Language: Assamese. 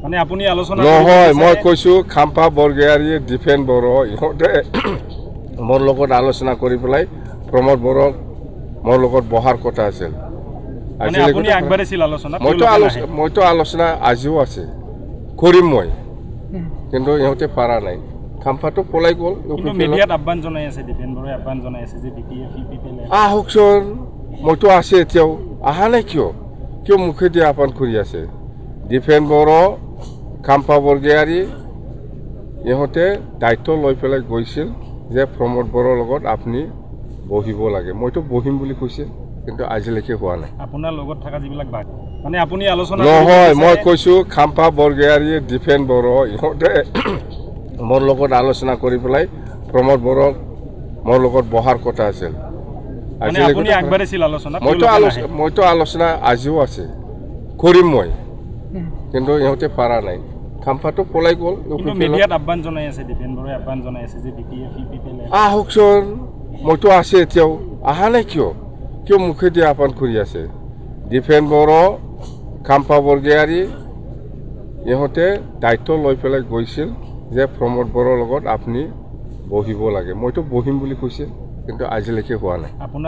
মানে আপুনি আলোচনা নহয় মই কৈছো খাম্পা বৰগয়াৰী ডিফেন বড়ো ইহঁতে মোৰ লগত আলোচনা কৰি পেলাই প্ৰমোদ বড়োক মোৰ লগত বহাৰ কথা আছিল মানে আপুনি আগবাঢ়িছিল আলোচনা মইতো আলোচনা আজিও আছে কৰিম মই কিন্তু ইহঁতে পাৰা নাই খাম্পাটো পলাই গ'ল মিডিয়াত আহ্বান জনাই আছে ডিফেন বড়োৱে আহ্বান জনাই আছে যে বিপিএফ ইপিপিএল আহকচোন মইতো আছে এতিয়াও আহা নাই কিয় মুখেদি আহ্বান কৰি আছে ডিফেন বড়ো খাম্পা বৰগয়াৰী ইহঁতে দায়িত্ব লৈ পেলাই গৈছিল যে প্ৰমোদ বড়োৰ লগত আপুনি বহিব লাগে মইতো বহিম বুলি কৈছিল কিন্তু আজিলৈকে হোৱা নাই আপোনাৰ লগত থকা যিবিলাক ভাগ মানে আপুনি আলোচনা নহয় মই কৈছো খাম্পা বৰগয়াৰী ডিফেন বড়ো ইহঁতে মোৰ লগত আলোচনা কৰি পেলাই প্ৰমোদ বড়োক মোৰ লগত বহাৰ কথা আছিল মানে আপুনি আগবাঢ়িছিল আলোচনা মইতো আলোচনা আজিও আছে কৰিম মই কিন্তু ইহঁতে পাৰা নাই খাম্পাটো পলাই গ'ল মিডিয়াত আহ্বান জনাই আছে ডিফেন বড়োৱে আহ্বান জনাই আছে যে বিপিএফ ইপিপিএল আহকচোন মইতো আছে এতিয়াও আহা নাই কিয় মুখেদি আহ্বান কৰি আছে ডিফেন বড়ো খাম্পা বৰগয়াৰী ইহঁতে দায়িত্ব লৈ পেলাই গৈছিল যে প্ৰমোদ বড়োৰ লগত আপুনি বহিব লাগে মইতো বহিম বুলি কৈছিল কিন্তু আজিলৈকে হোৱা নাই